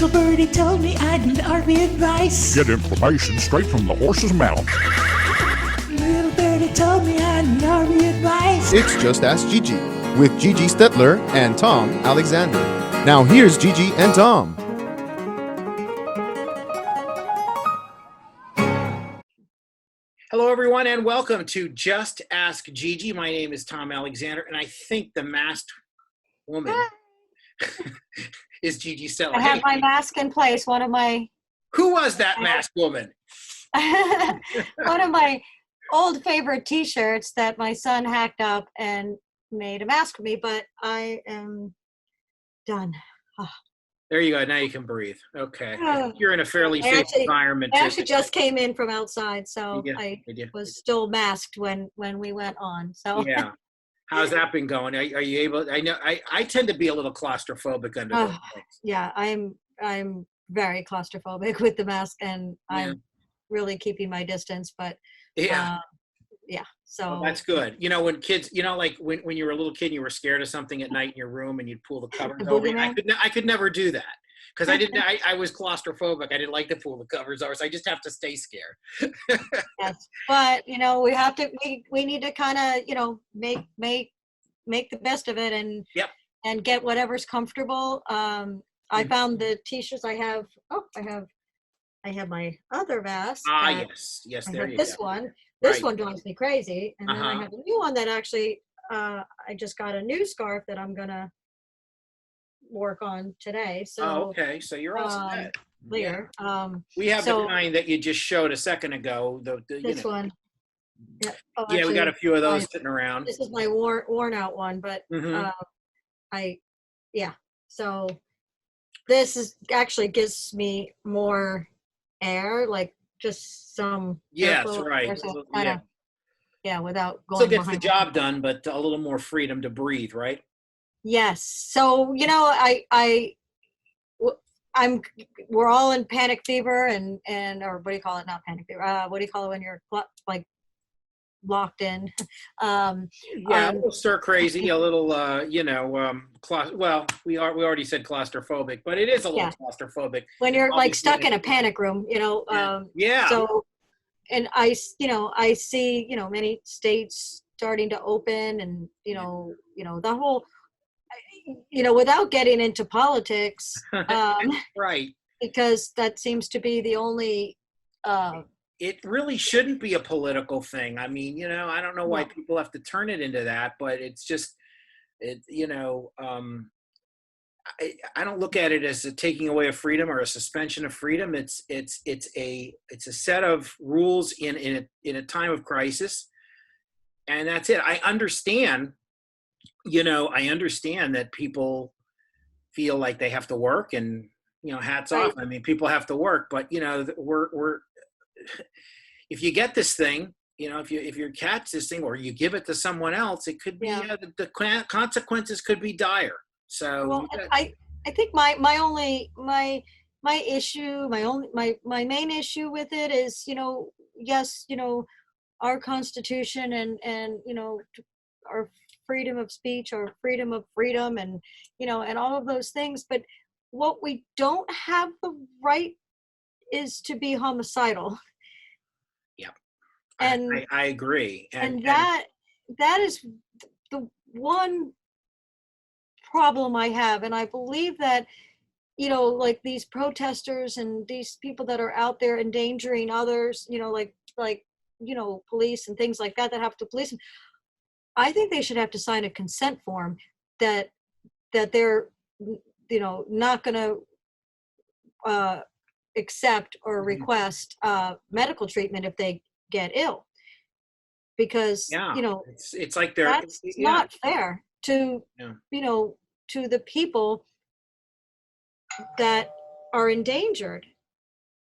Little birdie told me I need army advice. Get information straight from the horse's mouth. Little birdie told me I need army advice. It's Just Ask Gigi with Gigi Stetler and Tom Alexander. Now here's Gigi and Tom. Hello, everyone, and welcome to Just Ask Gigi. My name is Tom Alexander, and I think the masked woman is Gigi Stetler. I have my mask in place. One of my Who was that masked woman? one of my old favorite T-shirts that my son hacked up and made a mask for me, but I am done. Oh. There you go. Now you can breathe. Okay. Oh. You're in a fairly safe environment. I actually just came in from outside, so Yeah, I did you? was still masked when we went on. So Yeah. How's that been going? Are you able? I know I tend to be a little claustrophobic under those things. yeah, I'm very claustrophobic with the mask, and I'm really keeping my distance. But Yeah. yeah. So Well, that's good. You know, when kids, like when you were a little kid, and you were scared of something at night in your room, and you'd pull the covers over. I could never do that because I was claustrophobic. I didn't like to pull the covers over, so I just have to stay scared. yes. But we have to. We need to kind of make the best of it and Yep. and get whatever's comfortable. I found the T-shirts I have. Oh, I have my other mask. Yes. I There have you this go. one. This Right. one drives me crazy. And then I Uh-huh. have a new one that actually, I just got a new scarf that I'm going to work on today. So Oh, okay. So you're all set. later. We have so the kind that you just showed a second ago. this one. Yeah, oh, Yeah, we got a actually, few of those sitting around. this is my worn out one, but Mhm. so this is actually gives me more air, like just some Yes, airflow right. there, so Yeah. without going Still gets the behind. job done, but a little more freedom to breathe, right? Yes. So, I'm, we're all in panic fever and, or what do you call it? Not panic fever. What do you call it when you're like locked in? Yeah, a little stir crazy, a little, well, we already said claustrophobic, but it is a little Yeah. claustrophobic. when you're like Obviously, stuck in a panic room, Yeah. so, and I see, many states starting to open and, the whole, without getting into politics, Right. because that seems to be the only, It really shouldn't be a political thing. I mean, I don't know why No. people have to turn it into that, but it's just, I don't look at it as a taking away of freedom or a suspension of freedom. It's a set of rules in a time of crisis, and that's it. I understand that people feel like they have to work, and hats Right. off. I mean, people have to work, but we're if you get this thing, if you catch this thing or you give it to someone else, it could be the consequences could be dire. So well, I think my issue, my main issue with it is, yes, our Constitution and our freedom of speech, our freedom of freedom, and and all of those things. But what we don't have the right is to be homicidal. yeah, And I agree, and that is the one problem I have. And I believe that like these protesters and these people that are out there endangering others, like police and things like that have to police them. I think they should have to sign a consent form that they're not going to accept or request medical treatment if they get ill, because it's like they're that's not fair to to the people that are endangered.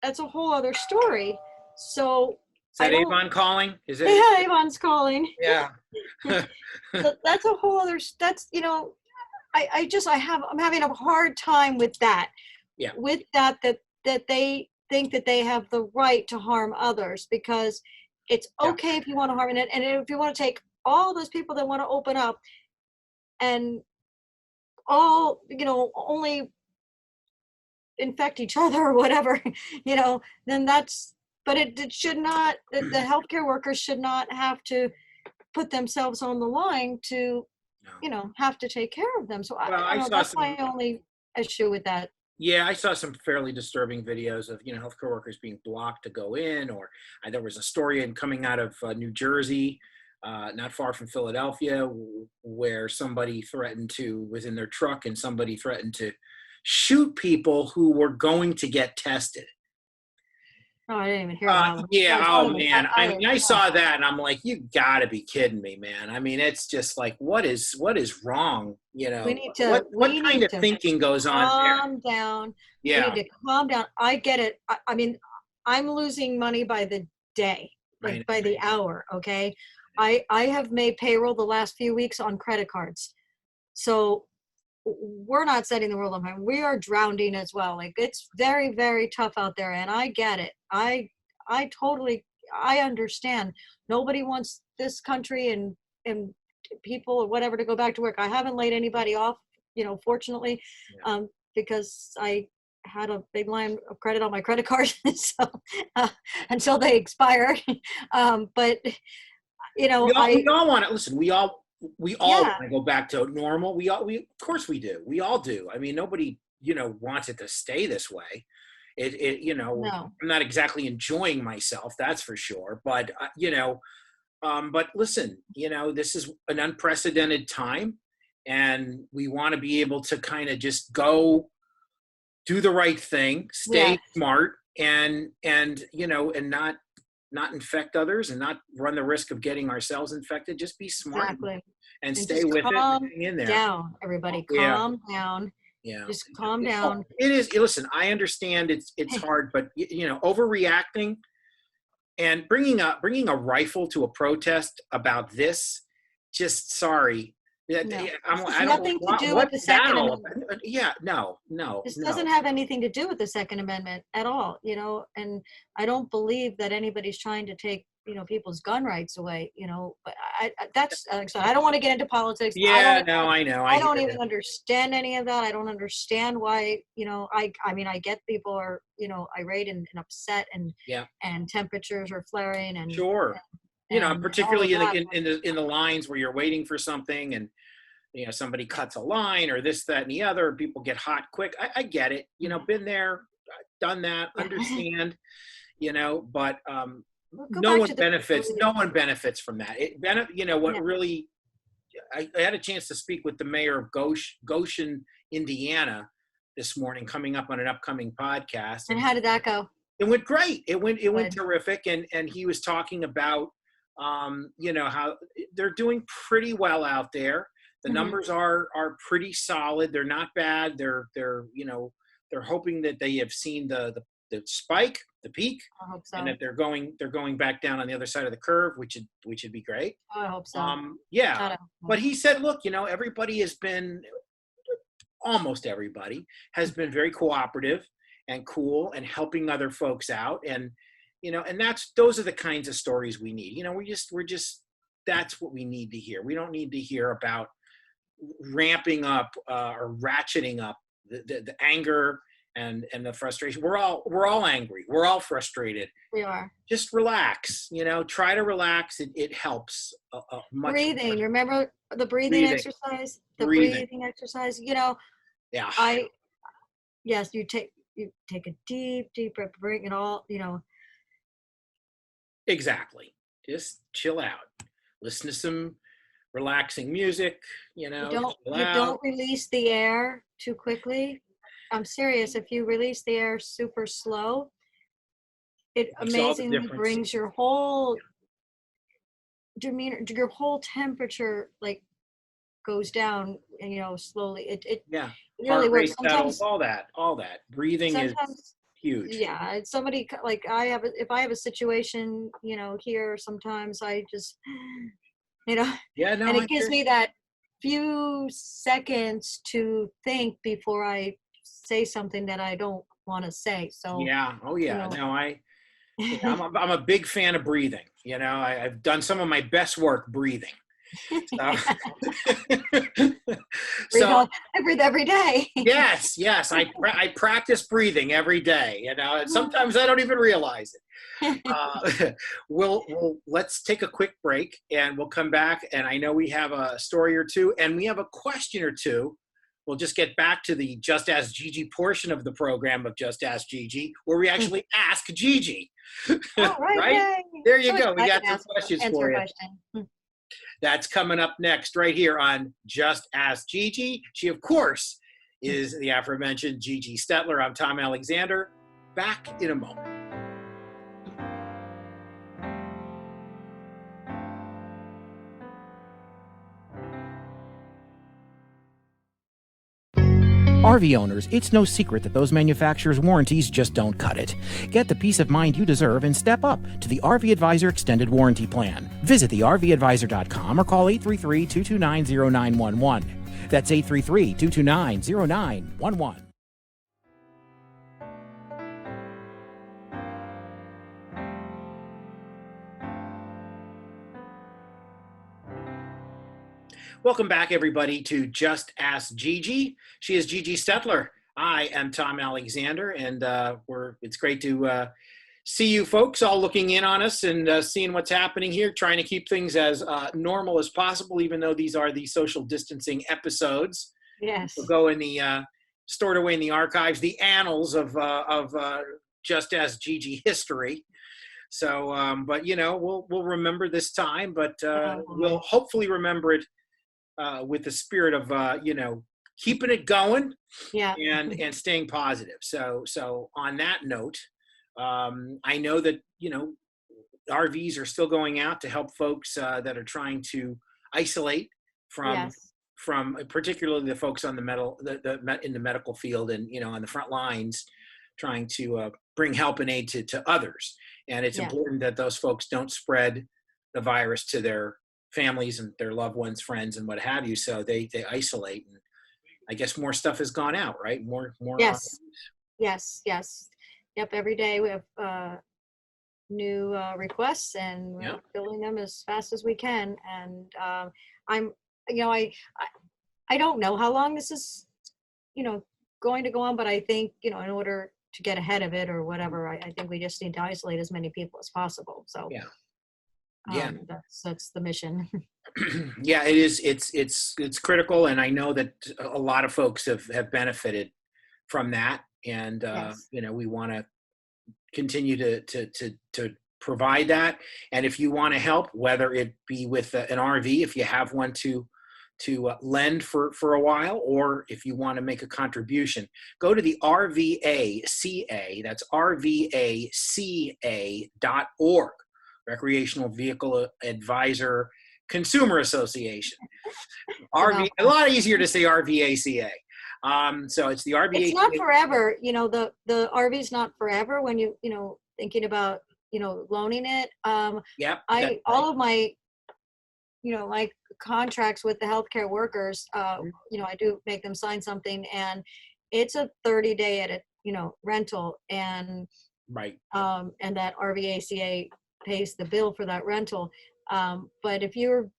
That's a whole other story. So Is that Avon calling? Is it? Yeah, Avon's calling. Yeah. So that's a whole other. That's I'm having a hard time with that. Yeah. With that they think that they have the right to harm others, because it's okay if you want to harm it, and if you want to take all those people that want to open up and all only infect each other or whatever, then but it should not, the healthcare workers should not have to put themselves on the line to, No. have to take care of them. So Well, I I don't know, saw that's some. my only issue with that. Yeah, I saw some fairly disturbing videos of healthcare workers being blocked to go in, or there was a story coming out of New Jersey, not far from Philadelphia, where somebody was in their truck and somebody threatened to shoot people who were going to get tested. Oh, I didn't even hear that one. Yeah. That's Oh one of the- man. I mean, I saw that and I'm like, you gotta be kidding me, man. I mean, it's just like, what is wrong? We need to. What we kind need of to thinking goes on there? calm down. We Yeah. need to calm down. I get it. I mean, I'm losing money by the day, I know. by the hour. Okay. I have made payroll the last few weeks on credit cards. So we're not setting the world on fire. We are drowning as well. Like, it's very, very tough out there, and I get it. I understand. Nobody wants this country and people or whatever to go back to work. I haven't laid anybody off, fortunately, because I had a big line of credit on my credit card, so until they expire. But we all want to listen. We all Yeah. want to go back to normal. We of course we do. We all do. I mean, nobody wants it to stay this way. No. I'm not exactly enjoying myself, that's for sure. But but listen, this is an unprecedented time, and we want to be able to kind of just go do the right thing, stay smart, and not infect others and not run the risk of getting ourselves infected. Just be smart. Exactly. And stay just with it and calm hang in there. down, everybody. Yeah. Calm down. Yeah. Just calm down. It is. Listen, I understand it's hard, but overreacting and bringing a rifle to a protest about this, just sorry. No. I don't. Nothing to do with the Second Amendment. Yeah. No. This no. doesn't have anything to do with the Second Amendment at all, and I don't believe that anybody's trying to take, people's gun rights away, but so I don't want to get into politics. Yeah, I know. I don't even understand any of that. I don't understand why, I mean, I get people are, irate and upset and temperatures are flaring and sure. and Particularly all of in the lines where you're waiting for something and somebody cuts a line or this, that, and the other, people get hot quick. I get it. Been there, done that, understand, but no one benefits from that. Really, I had a chance to speak with the mayor of Goshen, Indiana this morning, coming up on an upcoming podcast. And how did that go? It went great. It went terrific. And he was talking about, how they're doing pretty well out there. The numbers are pretty solid. They're not bad. They're hoping that they have seen the spike, the peak, I hope so. and that they're going back down on the other side of the curve, which would be great. Oh, I hope so. Yeah. But he said, look, almost everybody has been very cooperative and cool and helping other folks out. And, and those are the kinds of stories we need. We're just, that's what we need to hear. We don't need to hear about ramping up or ratcheting up the anger and the frustration. We're all angry. We're all frustrated. We are. Just relax, try to relax. It helps much. Breathing. Remember the breathing exercise? The breathing exercise, Yeah. Yes, you take a deep breath, bring it all, Exactly. Just chill out. Listen to some relaxing music, You don't release the air too quickly. I'm serious. If you release the air super slow, it amazingly brings your whole demeanor, your whole temperature goes down, slowly. It really works. Sometimes all that breathing is huge. Yeah, it's somebody if I have a situation, here, sometimes I just, Yeah, no, and it gives me that few seconds to think before I say something that I don't want to say. So yeah, oh yeah, no, I'm a big fan of breathing. I've done some of my best work breathing. So, Breathe so all- I breathe every day. yes, I practice breathing every day. Sometimes I don't even realize it. Let's take a quick break, and we'll come back. And I know we have a story or two, and we have a question or two. We'll just get back to the Just Ask Gigi portion of the program of Just Ask Gigi, where we actually ask Gigi. Oh, right. Right? Yay. There you So go. We I got can some ask- questions answer for a you. question. That's coming up next, right here on Just Ask Gigi. She, of course, is the aforementioned Gigi Stetler. I'm Tom Alexander. Back in a moment. RV owners, it's no secret that those manufacturers' warranties just don't cut it. Get the peace of mind you deserve and step up to the RV Advisor Extended Warranty Plan. Visit thervadvisor.com or call 833-229-0911. That's 833-229-0911. Welcome back, everybody, to Just Ask Gigi. She is Gigi Stetler. I am Tom Alexander, and it's great to see you folks all looking in on us and seeing what's happening here, trying to keep things as normal as possible, even though these are the social distancing episodes. Yes. We'll go in the stored away in the archives, the annals of Just Ask Gigi history. So, but we'll remember this time, but we'll hopefully remember it with the spirit of keeping it going, Yeah. and staying positive. So on that note, I know that RVs are still going out to help folks that are trying to isolate from particularly the folks on in the medical field and on the front lines, trying to bring help and aid to others. And it's important that those folks don't spread the virus to their families and their loved ones, friends, and what have you. So they isolate, and I guess more stuff has gone out, right? More. Yes. Yep. Every day we have new requests, and we're filling them as fast as we can. And I don't know how long this is, going to go on, but I think, in order to get ahead of it or whatever, I think we just need to isolate as many people as possible. So that's the mission. Yeah, it is. It's critical, and I know that a lot of folks have benefited from that, and we want to continue to provide that. And if you want to help, whether it be with an RV, if you have one to lend for a while, or if you want to make a contribution, go to the RVACA. That's RVACA.org. Recreational Vehicle Advisor Consumer Association. RV, a lot easier to say RVACA. So it's the RVACA. It's not forever, the RV's not forever when thinking about, loaning it. All of my, my contracts with the healthcare workers, I do make them sign something, and it's a 30-day at a, rental, and and that RVACA pays the bill for that rental. But if you're,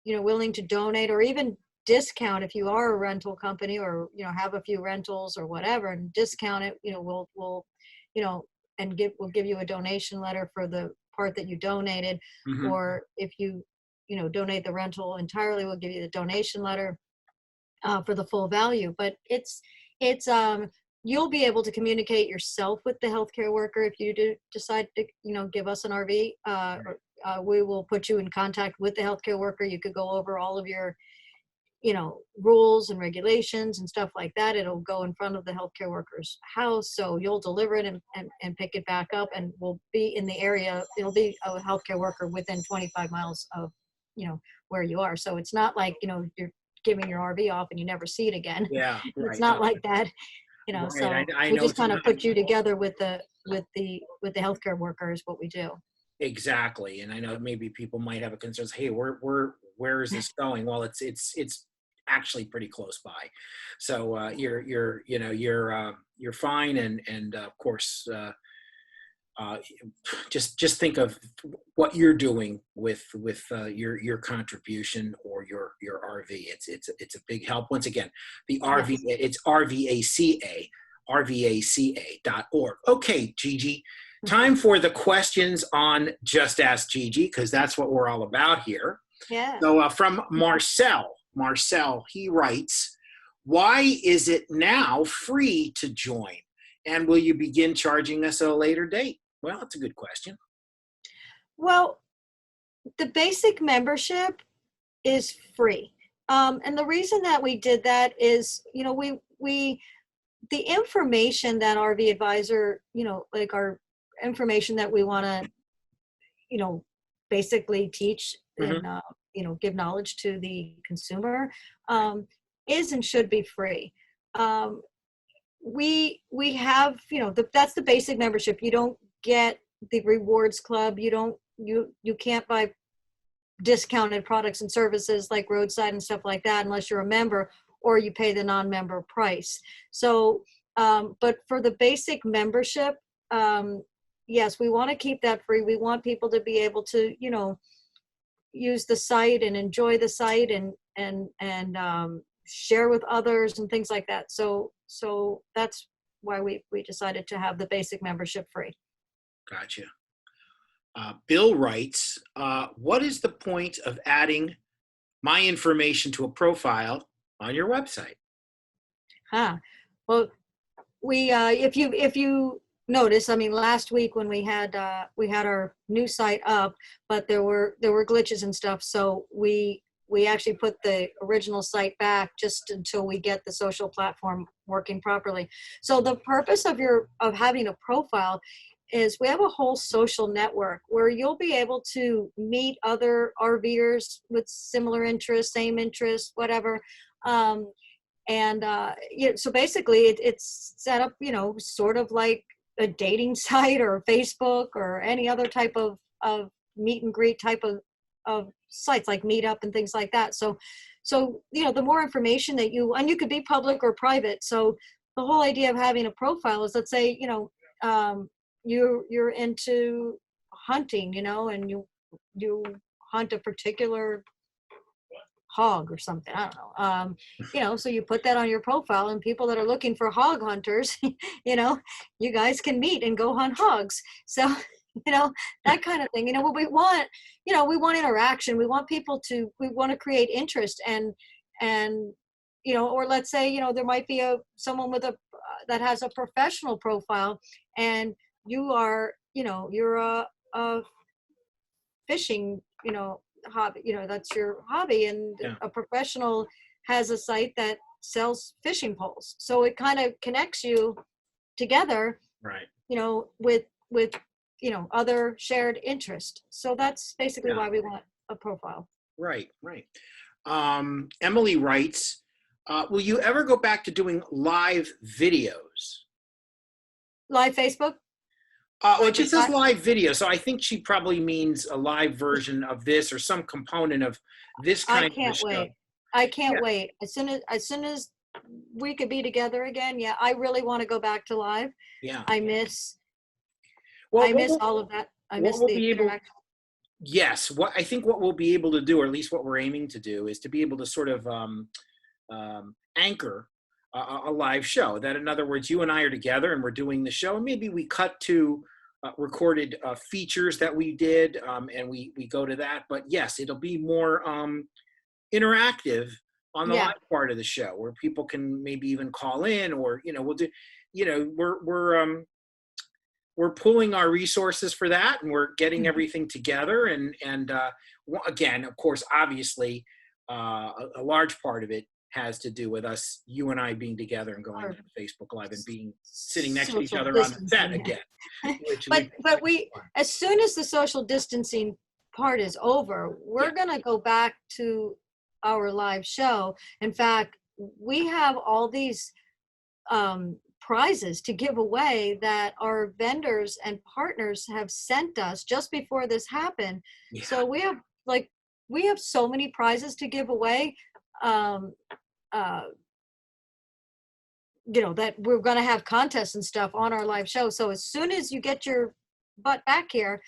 willing to donate or even discount, if you are a rental company or, have a few rentals or whatever, and discount it, we'll give you a donation letter for the part that you donated. Mm-hmm. Or if you, donate the rental entirely, we'll give you the donation letter for the full value. But it's you'll be able to communicate yourself with the healthcare worker if you do decide to, give us an RV. We will put you in contact with the healthcare worker. You could go over all of your, rules and regulations and stuff like that. It'll go in front of the healthcare worker's house. So you'll deliver it and pick it back up, and we'll be in the area. It'll be a healthcare worker within 25 miles of, where you are. So it's not like, you're giving your RV off and you never see it again. Yeah. It's not like that. Right. So I we know just kind of put you together with the healthcare worker is what we do. Exactly. And I know maybe people might have a concern. Hey, where is this going? Well, it's actually pretty close by. So you're fine. And of course, just think of what you're doing with your contribution or your RV. It's a big help. Once again, the RV, Yes. it's rvaca.org. Okay, Gigi, time for the questions on Just Ask Gigi, because that's what we're all about here. Yeah. So from Marcel, he writes, why is it now free to join? And will you begin charging us at a later date? Well, that's a good question. Well, the basic membership is free. And the reason that we did that is, the information that RV Advisor, like our information that we want to, basically teach and, give knowledge to the consumer, is and should be free. We have, that's the basic membership. You don't get the rewards club. You can't buy discounted products and services like roadside and stuff like that unless you're a member, or you pay the non-member price. So, but for the basic membership, yes, we want to keep that free. We want people to be able to, use the site and enjoy the site and share with others and things like that. So that's why we decided to have the basic membership free. Gotcha. Bill writes, what is the point of adding my information to a profile on your website? Well, we if you notice, I mean, last week when we had our new site up, but there were glitches and stuff, so we actually put the original site back just until we get the social platform working properly. So the purpose of having a profile is we have a whole social network where you'll be able to meet other RVers with similar interests, same interests, whatever. So basically it's set up, sort of like a dating site or Facebook or any other type of meet and greet type of sites like Meetup and things like that. So the more information that and you could be public or private. So the whole idea of having a profile is, let's say, you're into hunting, and you hunt a particular hog or something, I don't know, so you put that on your profile, and people that are looking for hog hunters, you guys can meet and go hunt hogs. So that kind of thing. What we want, we want interaction. We want to create interest and or let's say, there might be someone that has a professional profile, and you are, you're a fishing, hobby, that's your hobby, and a professional has a site that sells fishing poles. So it kind of connects you together, right? With other shared interest. So that's basically why we want a profile. Right. Emily writes, will you ever go back to doing live videos? Live Facebook? It just says live video, so I think she probably means a live version of this or some component of this kind of show. I can't wait. As soon as we could be together again, I really want to go back to live. Yeah. I miss all of that. I miss the interaction. Yes. I think what we'll be able to do, or at least what we're aiming to do, is to be able to sort of anchor a live show. That, in other words, you and I are together and we're doing the show, and maybe we cut to recorded features that we did, and we go to that. But yes, it'll be more interactive on the live part of the show, where people can maybe even call in, or we'll do, we're pulling our resources for that, and we're getting everything together. And again, of course, obviously, a large part of it has to do with us, you and I, being together and going on Facebook Live and sitting next to each other on the set again. But we, as soon as the social distancing part is over, we're going to go back to our live show. In fact, we have all these prizes to give away that our vendors and partners have sent us just before this happened. Yeah. So we have so many prizes to give away. That we're going to have contests and stuff on our live show. So as soon as you get your butt back here,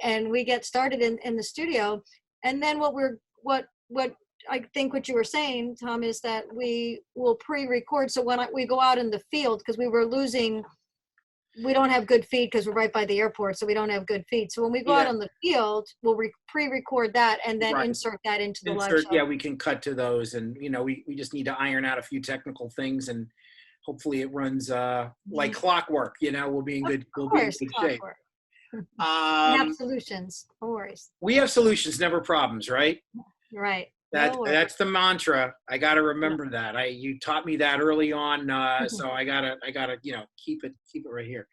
and we get started in the studio. And then what I think what you were saying, Tom, is that we will pre-record. So when we go out in the field, because we don't have good feed because we're right by the airport, so we don't have good feed. So when we go out on the field, we'll pre-record that and then insert that into the live show. Yeah, we can cut to those, and we just need to iron out a few technical things, and hopefully it runs like clockwork. We'll be in good shape. We have solutions. No worries. We have solutions, never problems, right? Right. That's the mantra. I got to remember that. You taught me that early on, so I gotta keep it right here.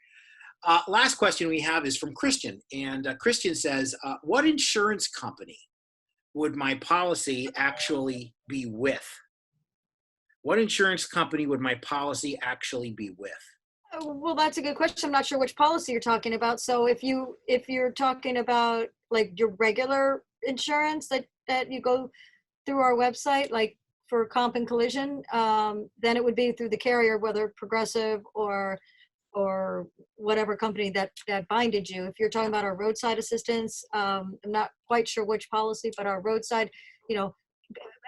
Last question we have is from Christian, and Christian says, "What insurance company would my policy actually be with? What insurance company would my policy actually be with?" Well, that's a good question. I'm not sure which policy you're talking about. So if you're talking about like your regular insurance that you go through our website, like for comp and collision, then it would be through the carrier, whether Progressive or whatever company that binded you. If you're talking about our roadside assistance, I'm not quite sure which policy, but our roadside,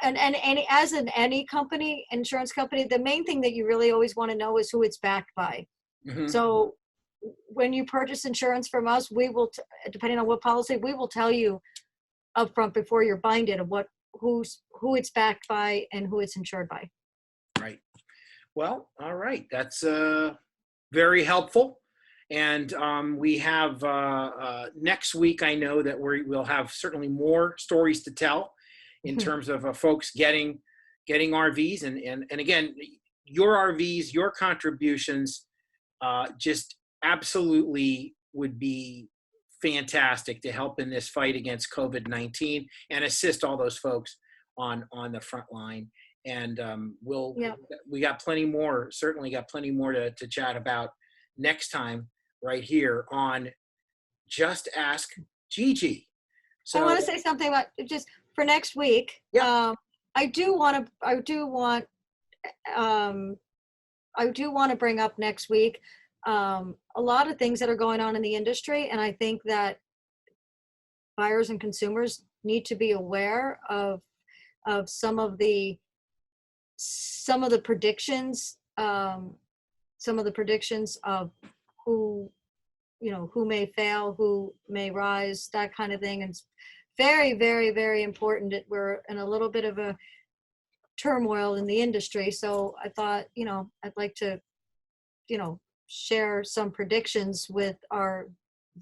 and any company, insurance company, the main thing that you really always want to know is who it's backed by. Mm-hmm. So when you purchase insurance from us, we will, depending on what policy, we will tell you upfront before you're binded of who it's backed by and who it's insured by. Right. Well, all right. That's very helpful. And we have next week, I know that we'll have certainly more stories to tell in terms of folks getting RVs. And again, your RVs, your contributions just absolutely would be fantastic to help in this fight against COVID-19 and assist all those folks on the front line. And we got plenty more, certainly got plenty more to chat about next time right here on Just Ask Gigi. So I want to say something about just for next week. Yeah. I do want to bring up next week a lot of things that are going on in the industry, and I think that buyers and consumers need to be aware of some of the predictions, of who may fail, who may rise, that kind of thing. And it's very, very, very important that we're in a little bit of a turmoil in the industry. So I thought, I'd like to, share some predictions with our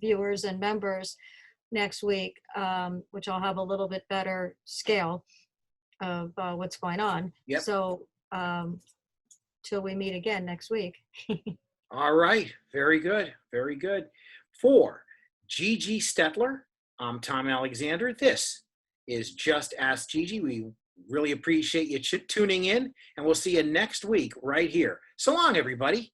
viewers and members next week, which I'll have a little bit better scale of what's going on. Yep. So till we meet again next week. All right. Very good. Very good. For Gigi Stetler, I'm Tom Alexander. This is Just Ask Gigi. We really appreciate you tuning in, and we'll see you next week right here. So long, everybody.